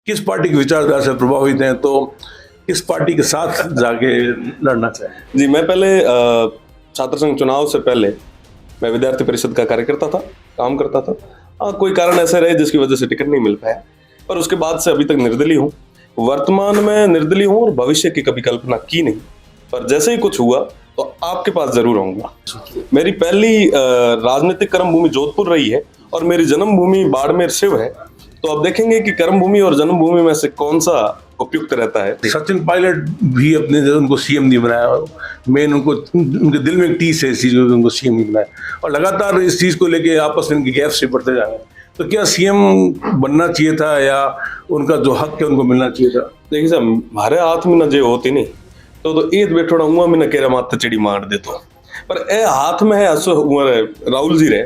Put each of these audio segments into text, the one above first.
किस पार्टी की विचारधारा से प्रभावित हैं तो किस पार्टी के साथ जाके लड़ना चाहें? जी, मैं पहले छात्र संघ चुनाव से पहले मैं विद्यार्थी परिषद का कार्यकर्ता था, काम करता था। कोई कारण ऐसे रहे जिसकी वजह से टिकट नहीं मिल पाया, पर उसके बाद से अभी तक निर्दलीय हूँ। वर्तमान में निर्दलीय हूँ और भविष्य की कभी कल्पना की नहीं, पर जैसे ही कुछ हुआ तो आपके पास जरूर आऊंगा। मेरी पहली राजनीतिक कर्मभूमि जोधपुर रही है और मेरी जन्मभूमि बाड़मेर शिव है। तो अब देखेंगे कि कर्मभूमि और जन्मभूमि में से कौन सा उपयुक्त रहता है। सचिन पायलट भी अपने उनको सीएम नहीं बनाया, मेन उनके दिल में एक टीस है इस चीज को, उनको सीएम नहीं बनाया, और लगातार इस चीज को लेके आपस में इनके गैप से बढ़ते जा रहे हैं। तो क्या सीएम बनना चाहिए था या उनका जो हक है उनको मिलना चाहिए था? देखिए साहब, हमारे हाथ में न जे होती नहीं तो ईद बैठोड़ा हुआ में न केरा मात चिड़ी मार दे तो, पर ए हाथ में है असो राहुल जी रहे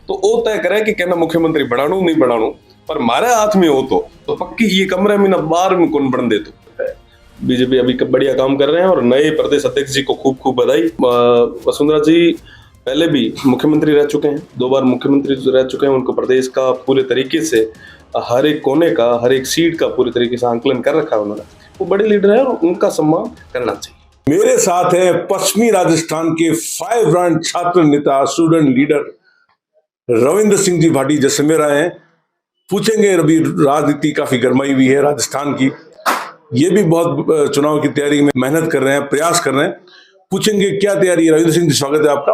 तो वो तय करे कि कहना मुख्यमंत्री बनाणु नहीं बनाणु, पर हमारे हाथ में हो तो पक्की ये कमरे में ना बाहर में कौन बन दे तो। बीजेपी अभी बढ़िया काम कर रहे हैं और नए प्रदेश अध्यक्ष जी को खूब खूब बधाई। वसुंधरा जी पहले भी मुख्यमंत्री रह चुके हैं, 2 बार मुख्यमंत्री रह चुके हैं। उनको प्रदेश का पूरे तरीके से हर एक कोने का, हर एक सीट का पूरे तरीके से आंकलन कर रखा है उन्होंने। वो बड़े लीडर है और उनका सम्मान करना चाहिए। मेरे साथ है पश्चिमी राजस्थान के 5 ब्रांड छात्र नेता, स्टूडेंट लीडर रविंद्र सिंह जी भाटी जैसलमेर हैं। पूछेंगे, अभी राजनीति काफी गरमाई हुई है राजस्थान की, ये भी बहुत चुनाव की तैयारी में मेहनत कर रहे हैं, प्रयास कर रहे हैं। पूछेंगे क्या तैयारी है। रविंद्र सिंह जी, स्वागत है आपका।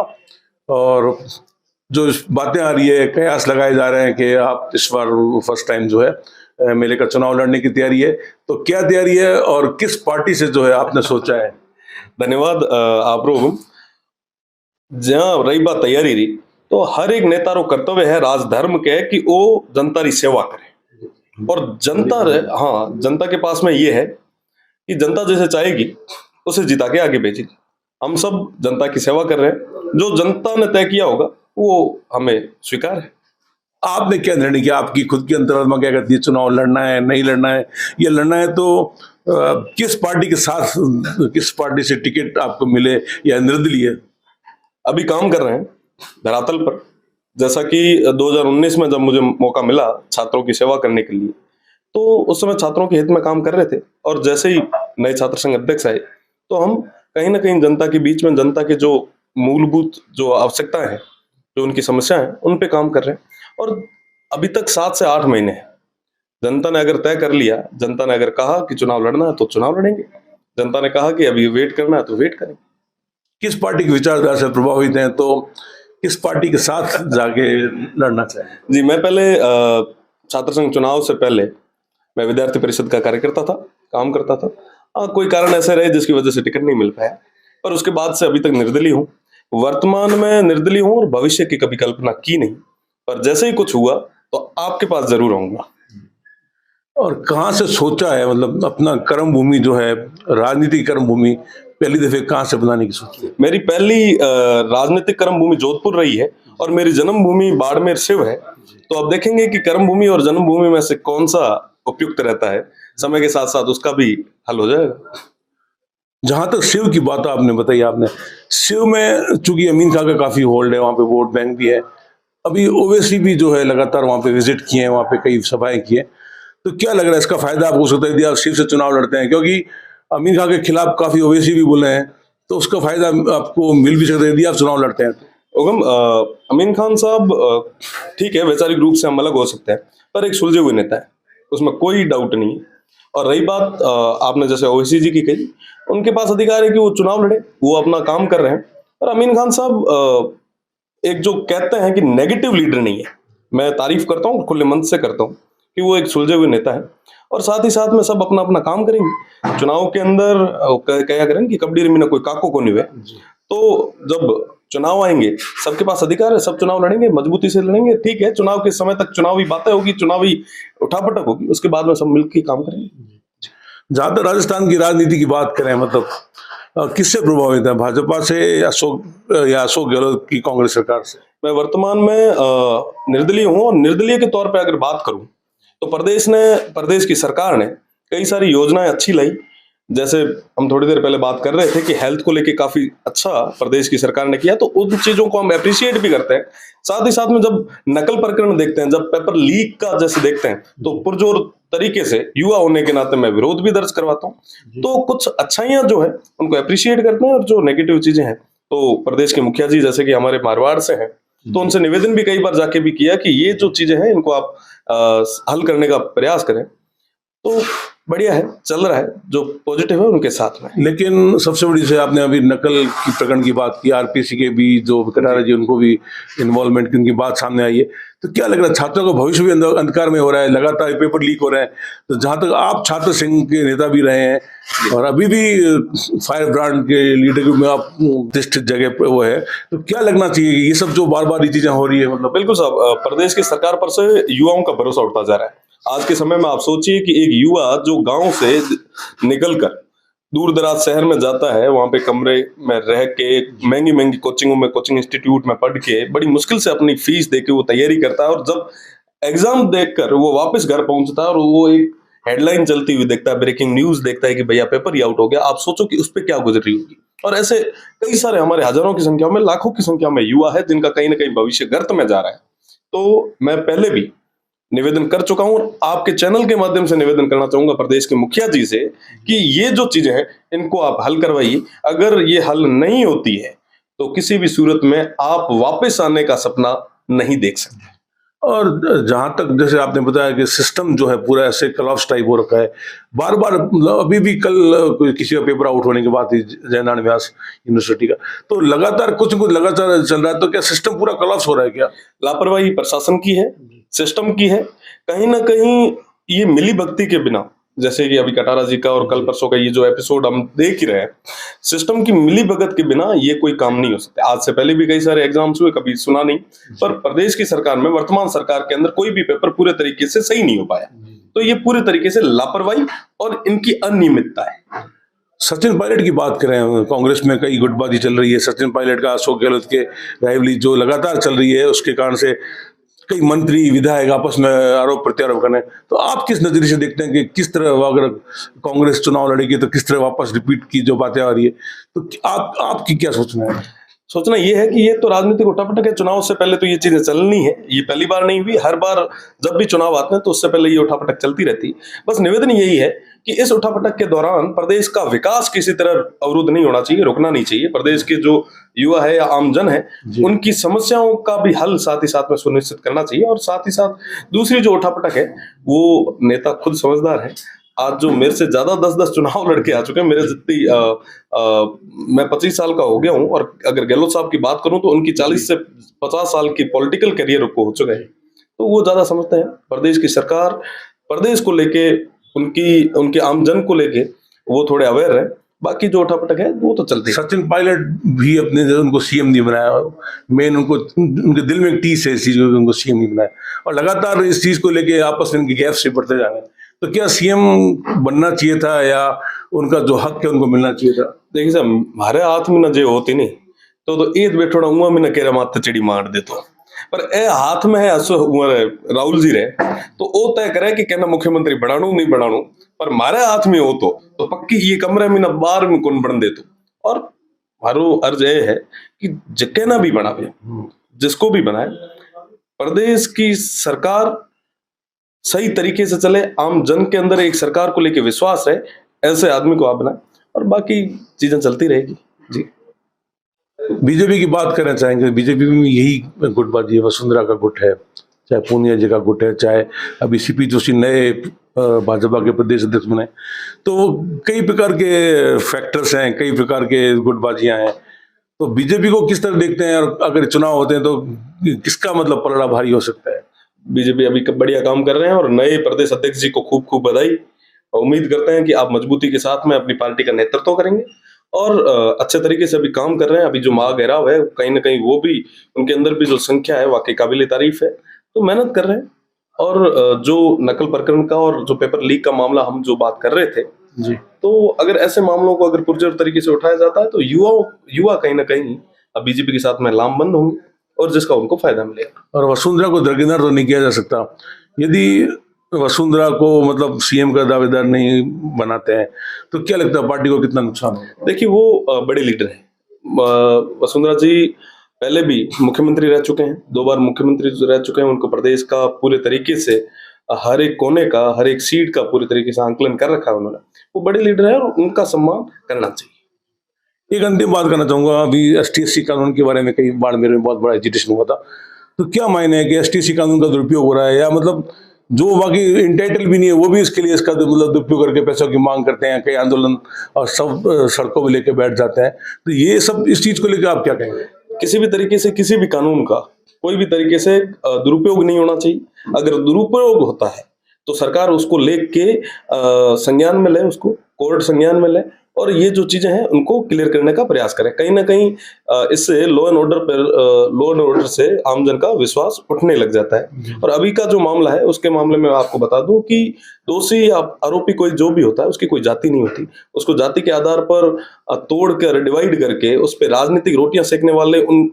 और जो बातें आ रही है, कयास लगाए जा रहे हैं कि आप इस बार फर्स्ट टाइम जो है मेले का चुनाव लड़ने की तैयारी है, तो क्या तैयारी है और किस पार्टी से जो है आपने सोचा है? धन्यवाद आप लोग। जहाँ रही बात तैयारी रही, तो हर एक नेता रो कर्तव्य है राजधर्म के कि वो जनता की सेवा करे, और जनता जनता के पास में ये है कि जनता जैसे चाहेगी उसे जिता के आगे भेजेगी। हम सब जनता की सेवा कर रहे हैं, जो जनता ने तय किया होगा वो हमें स्वीकार है। आपने क्या निर्णय किया? आपकी खुद की अंतरात्मा क्या कहती है? चुनाव लड़ना है, नहीं लड़ना है? ये लड़ना है तो किस पार्टी के साथ, किस पार्टी से टिकट आपको मिले या निर्दलीय? अभी काम कर रहे हैं धरातल पर। जैसा कि 2019 में जब मुझे मौका मिला छात्रों की सेवा करने के लिए, तो उस समय छात्रों के हित में काम कर रहे थे, और जैसे ही नए छात्र संघ अध्यक्ष आए तो हम कहीं ना कहीं जनता के बीच में, जनता के जो मूलभूत जो आवश्यकताएं हैं, जो उनकी समस्या है, उन पे काम कर रहे हैं। और अभी तक 7 से 8 महीने हैं। जनता ने अगर तय कर लिया, जनता ने अगर कहा कि चुनाव लड़ना है तो चुनाव लड़ेंगे, जनता ने कहा कि अभी वेट करना है तो वेट करेंगे। किस पार्टी की विचारधारा से प्रभावित हैं तो किस पार्टी के साथ जाके लड़ना चाहें? जी, मैं पहले छात्र संघ चुनाव से पहले मैं विद्यार्थी परिषद का कार्यकर्ता था, काम करता था। कोई कारण ऐसे रहे जिसकी वजह से टिकट नहीं मिल पाया, पर उसके बाद से अभी तक निर्दलीय हूँ। वर्तमान में निर्दलीय हूँ और भविष्य की कभी कल्पना की नहीं, पर जैसे ही कुछ हुआ तो आपके पास जरूर आऊंगा। और कहाँ से सोचा है, मतलब अपना कर्म भूमि जो है, राजनीतिक कर्म भूमि पहली दफे कहाँ से बनाने की सोची? मेरी पहली राजनीतिक कर्मभूमि जोधपुर रही है और मेरी जन्मभूमि बाड़मेर शिव है। तो अब देखेंगे कि कर्मभूमि और जन्मभूमि में से कौन सा उपयुक्त रहता है। समय के साथ साथ उसका भी हल हो जाएगा। जहां तक शिव की बात आपने बताई, आपने शिव में चूंकि अमीन खां का काफी होल्ड है, वहां पे वोट बैंक भी है। अभी ओवैसी भी जो है लगातार वहां पे विजिट किए हैं, वहां पे कई सभाएं की हैं। तो क्या लग रहा है इसका फायदा आपको हो सकता है यदि आप शिव से चुनाव लड़ते हैं? क्योंकि अमीन खां के खिलाफ काफी ओवैसी भी बोले हैं, तो उसका फायदा आपको मिल भी सकता है यदि आप चुनाव लड़ते हैं तो। उगम, अमीन खान साहब ठीक है, वैचारिक रूप से हम अलग हो सकते हैं, पर एक सुलझे हुए नेता है, उसमें कोई डाउट नहीं है। और रही बात आपने जैसे ओवैसी जी की कही, उनके पास अधिकार है कि वो चुनाव लड़े, वो अपना काम कर रहे हैं। और अमीन खान साहब एक जो कहते हैं कि नेगेटिव लीडर नहीं है, मैं तारीफ करता हूँ, खुले मन से करता हूँ कि वो एक सुलझे हुए नेता है। और साथ ही साथ में सब अपना अपना काम करेंगे। चुनाव के अंदर क्या करेंगे कि कबड्डी में ना कोई काको को निवे, तो जब चुनाव आएंगे सबके पास अधिकार है, सब चुनाव लड़ेंगे, मजबूती से लड़ेंगे। ठीक है, चुनाव के समय तक चुनावी बातें होगी, चुनावी उठापटक होगी, उसके बाद में सब मिलकर काम करेंगे। जहां तक राजस्थान की राजनीति की बात करें, मतलब किससे प्रभावित है, भाजपा से या अशोक गहलोत की कांग्रेस सरकार से? मैं वर्तमान में निर्दलीय हूँ, और निर्दलीय के तौर पर अगर बात करूं तो प्रदेश की सरकार ने कई सारी योजनाएं अच्छी लाई। जैसे हम थोड़ी देर पहले बात कर रहे थे कि हेल्थ को लेके काफी अच्छा प्रदेश की सरकार ने किया, तो उन चीजों को हम अप्रिशिएट भी करते हैं। साथ ही साथ में जब नकल प्रकरण देखते हैं, जब पेपर लीक का जैसे देखते हैं, तो पुरजोर तरीके से युवा होने के नाते मैं विरोध भी दर्ज करवाता हूँ। तो कुछ अच्छाइयां जो है उनको अप्रिशिएट करते हैं, और जो नेगेटिव चीजें हैं तो प्रदेश के मुखिया जी जैसे कि हमारे मारवाड़ से हैं, तो उनसे निवेदन भी कई बार जाके भी किया कि ये जो चीजें हैं इनको आप हल करने का प्रयास करें। तो बढ़िया है, चल रहा है, जो पॉजिटिव है उनके साथ में। लेकिन सबसे बड़ी से आपने अभी नकल की प्रकरण की बात की, आरपीसी के भी जो कटारा जी उनको भी इन्वॉल्वमेंट की उनकी बात सामने आई है, तो क्या लग रहा है छात्रों का भविष्य भी अंधकार में हो रहा है, लगातार पेपर लीक हो रहे हैं। तो जहां तक आप छात्र संघ के नेता भी रहे हैं और अभी भी फायर ब्रांड के लीडर ग्रुप में आप प्रतिष्ठित जगह पे वो है, तो क्या लगना चाहिए कि ये सब जो बार बार ये चीजें हो रही है, मतलब बिल्कुल साहब, प्रदेश की सरकार पर से युवाओं का भरोसा उठता जा रहा है। आज के समय में आप सोचिए कि एक युवा जो गांव से निकलकर दूर दराज शहर में जाता है, वहां पे कमरे में रह के महंगी महंगी कोचिंगों में, कोचिंग इंस्टीट्यूट में पढ़ के बड़ी मुश्किल से अपनी फीस दे के वो तैयारी करता है, और जब एग्जाम देखकर वो वापस घर पहुंचता है और वो एक हेडलाइन चलती हुई देखता है, ब्रेकिंग न्यूज देखता है कि भैया पेपर ही आउट हो गया, आप सोचो कि उस पर क्या गुजर रही होगी। और ऐसे कई सारे हमारे हजारों की संख्या में, लाखों की संख्या में युवा है जिनका कहीं ना कहीं भविष्य गर्त में जा रहा है। तो मैं पहले भी निवेदन कर चुका हूं और आपके चैनल के माध्यम से निवेदन करना चाहूंगा प्रदेश के मुखिया जी से कि ये जो चीजें हैं इनको आप हल करवाइए। अगर ये हल नहीं होती है तो किसी भी सूरत में आप वापस आने का सपना नहीं देख सकते। और जहां तक जैसे आपने बताया कि सिस्टम जो है पूरा ऐसे कलॉप्स टाइप हो रखा है, बार बार अभी भी कल कोई किसी का पेपर आउट होने के बाद ही जयनारायण व्यास यूनिवर्सिटी का, तो लगातार कुछ न कुछ लगातार चल रहा है, तो क्या सिस्टम पूरा कलॉप्स हो रहा है क्या? लापरवाही प्रशासन की है, सिस्टम की है, कहीं ना कहीं ये मिली भक्ति के बिना, जैसे कि अभी कटारा जी का और कल परसों का ये जो एपिसोड हम देख ही रहे हैं, सिस्टम की मिली भगत के बिना ये कोई काम नहीं हो सकता। आज से पहले भी कई सारे एग्जाम्स हुए, कभी सुना नहीं, पर प्रदेश की सरकार में, वर्तमान सरकार के अंदर कोई भी पेपर पूरे तरीके से सही नहीं हो पाया। तो ये पूरे तरीके से लापरवाही और इनकी अनियमितता है। सचिन पायलट की बात करें, कांग्रेस में कई गुटबाजी चल रही है, सचिन पायलट का अशोक गहलोत के राइवली जो लगातार चल रही है, उसके कारण से कई मंत्री विधायक आपस में आरोप प्रत्यारोप करने, तो आप किस नजरिए से देखते हैं कि किस तरह अगर कांग्रेस चुनाव लड़ेगी तो किस तरह वापस रिपीट की जो बातें आ रही है, तो आपकी क्या सोचना है? सोचना ये है कि ये तो राजनीतिक उठापटक है। चुनाव से पहले तो ये चीजें चलनी है, ये पहली बार नहीं हुई, हर बार जब भी चुनाव आते हैं तो उससे पहले ये उठापटक चलती रहती है। बस निवेदन यही है कि इस उठापटक के दौरान प्रदेश का विकास किसी तरह अवरुद्ध नहीं होना चाहिए, रुकना नहीं चाहिए। प्रदेश के जो युवा है या आमजन है, उनकी समस्याओं का भी हल साथ ही साथ में सुनिश्चित करना चाहिए। और साथ ही साथ दूसरी जो उठापटक है, वो नेता खुद समझदार है। आज जो मेरे से ज्यादा 10-10 चुनाव लड़के आ चुके हैं, मेरे जितनी मैं 25 साल का हो गया हूं, और अगर गहलोत साहब की बात करूं तो उनकी 40 से 50 साल की पॉलिटिकल करियर को हो चुका है। तो वो ज्यादा समझते हैं। प्रदेश की सरकार, प्रदेश को लेके, उनके आमजन को लेके वो थोड़े अवेयर है। बाकी जो उठापटक है वो तो चलती है। सचिन पायलट भी अपने उनको सीएम नहीं बनाया, मेन उनको उनके दिल में एक टीस है इस चीज को, उनको सीएम नहीं बनाया, और लगातार इस चीज को लेके आपस में इनके गैप से बढ़ते जा रहे हैं। तो क्या सीएम बनना चाहिए था या उनका जो हक है उनको मिलना चाहिए था? देखिए साहब, हमारे हाथ में न जे होती नहीं तो ईद बैठोड़ा उआ में न केरा माथे चिड़ी मार दे, तो पर ए हाथ में है असो राहुल जी रहे, तो ओ तय करे कि कहना मुख्यमंत्री बनाणु नहीं बनाणु, पर मारे हाथ में हो तो पक्की ये कमरे में न बाहर में कौन बन दे। तो और मारो अर्ज ये है कि जिके ना भी बनावे, जिसको भी बनाए, प्रदेश की सरकार सही तरीके से चले, आम जन के अंदर एक सरकार को लेके विश्वास रहे, ऐसे आदमी को आप बनाए, और बाकी चीजें चलती रहेगी। जी, बीजेपी की बात करना चाहेंगे। बीजेपी में यही गुटबाजी है, वसुंधरा का गुट है, चाहे पूनिया जी का गुट है, चाहे अभी सीपी जोशी नए भाजपा के प्रदेश अध्यक्ष बने, तो कई प्रकार के फैक्टर्स हैं, कई प्रकार के गुटबाजियां हैं। तो बीजेपी को किस तरह देखते हैं, और अगर चुनाव होते हैं तो किसका मतलब पलड़ा भारी हो सकता है? बीजेपी अभी बढ़िया काम कर रहे हैं, और नए प्रदेश अध्यक्ष जी को खूब खूब बधाई। उम्मीद करते हैं कि आप मजबूती के साथ में अपनी पार्टी का नेतृत्व करेंगे, और अच्छे तरीके से अभी काम कर रहे हैं। अभी जो महागैराव है, कहीं ना कहीं वो भी, उनके अंदर भी जो संख्या है वाकई काबिल तारीफ है। तो मेहनत कर रहे हैं। और जो नकल प्रकरण का और जो पेपर लीक का मामला हम जो बात कर रहे थे जी, तो अगर ऐसे मामलों को अगर पुरजोर तरीके से उठाया जाता है तो युवा कहीं ना कहीं अब बीजेपी के साथ में लामबंद होंगे, और जिसका उनको फायदा मिलेगा। और वसुंधरा को दरकिनार तो नहीं किया जा सकता। यदि वसुंधरा को मतलब सीएम का दावेदार नहीं बनाते हैं तो क्या लगता है पार्टी को कितना नुकसान होगा? देखिए, वो बड़े लीडर हैं। वसुंधरा जी पहले भी मुख्यमंत्री रह चुके हैं, 2 बार मुख्यमंत्री रह चुके हैं। उनको प्रदेश का पूरे तरीके से हर एक कोने का, हर एक सीट का पूरी तरीके से आंकलन कर रखा है उन्होंने, वो बड़े लीडर है और उनका सम्मान करना चाहिए। एक अंतिम बात करना चाहूंगा, अभी एसटीएससी कानून के बारे में कई बार मेरे में बहुत बड़ा एजिटेशन हुआ था, तो क्या मायने है कि एसटीएससी कानून का दुरुपयोग हो रहा है, या मतलब जो बाकी इंटाइटल भी नहीं है वो भी इसके लिए इसका मतलब दुरुपयोग करके पैसों की मांग करते हैं, कई आंदोलन और सब सड़कों में लेके बैठ जाते हैं, तो ये सब इस चीज को लेकर आप क्या कहेंगे? किसी भी तरीके से किसी भी कानून का कोई भी तरीके से दुरुपयोग नहीं होना चाहिए। अगर दुरुपयोग होता है तो सरकार उसको लेके संज्ञान में ले, उसको कोर्ट संज्ञान में ले, और ये जो चीजें हैं उनको क्लियर करने का प्रयास करें। कहीं ना कहीं इससे लॉ एंड ऑर्डर से आमजन का विश्वास उठने लग जाता है। और अभी का जो मामला है उसके मामले में आपको बता दूं कि दोषी या आरोपी कोई जो भी होता है उसकी कोई जाति नहीं होती। उसको जाति के आधार पर तोड़ कर, डिवाइड करके उस पर राजनीतिक रोटियां सेकने वाले उन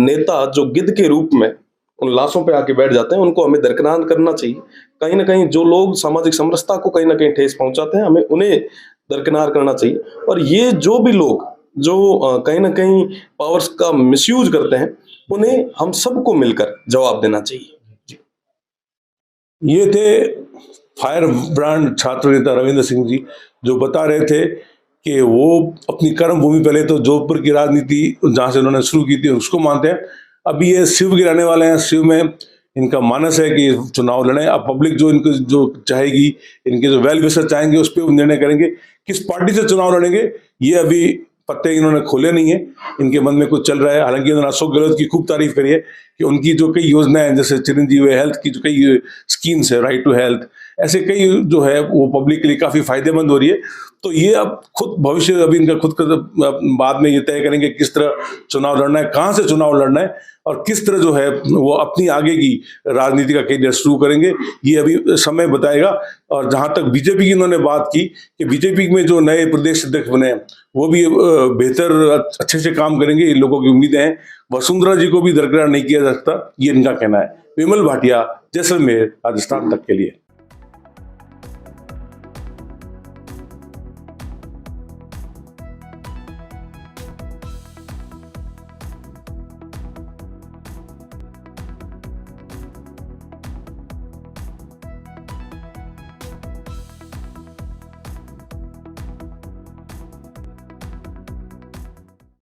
नेता जो गिद्ध के रूप में उन लाशों पे आके बैठ जाते हैं, उनको हमें दरकिनार करना चाहिए। कहीं ना कहीं जो लोग सामाजिक समरसता को कहीं ना कहीं ठेस पहुंचाते हैं, हमें उन्हें दरकिनार करना चाहिए। और ये जो भी लोग जो कहीं ना कहीं पावर्स का मिसयूज करते हैं, उन्हें हम सबको मिलकर जवाब देना चाहिए। ये थे फायर ब्रांड छात्र नेता रविंद्र सिंह जी, जो बता रहे थे कि वो अपनी कर्म भूमि पहले तो जोधपुर की राजनीति जहाँ से उन्होंने शुरू की थी उसको मानते हैं, अभी ये शिव के रहने वाले हैं, शिव में इनका मानस है कि चुनाव लड़े। अब पब्लिक जो इनको जो चाहेगी, इनके जो वेल विशर चाहेंगे उस पर निर्णय करेंगे किस पार्टी से चुनाव लड़ेंगे। ये अभी पत्ते इन्होंने खोले नहीं है, इनके मन में कुछ चल रहा है। हालांकि उन्होंने अशोक गहलोत की खूब तारीफ करी है कि उनकी जो कई योजनाएं, जैसे चिरंजीवी हेल्थ की जो कई स्कीम्स है, राइट टू हेल्थ, ऐसे कई जो है वो पब्लिक के लिए काफी फायदेमंद हो रही है। तो ये अब खुद भविष्य अभी इनका खुद का बाद में ये तय करेंगे किस तरह चुनाव लड़ना है, कहाँ से चुनाव लड़ना है, और किस तरह जो है वो अपनी आगे की राजनीति का करियर शुरू करेंगे, ये अभी समय बताएगा। और जहां तक बीजेपी की इन्होंने बात की कि बीजेपी में जो नए प्रदेश अध्यक्ष बने हैं वो भी बेहतर अच्छे से काम करेंगे, इन लोगों की उम्मीदें हैं। वसुंधरा जी को भी दरकिनार नहीं किया जा सकता, ये इनका कहना है। विमल भाटिया, जैसलमेर, राजस्थान तक के लिए।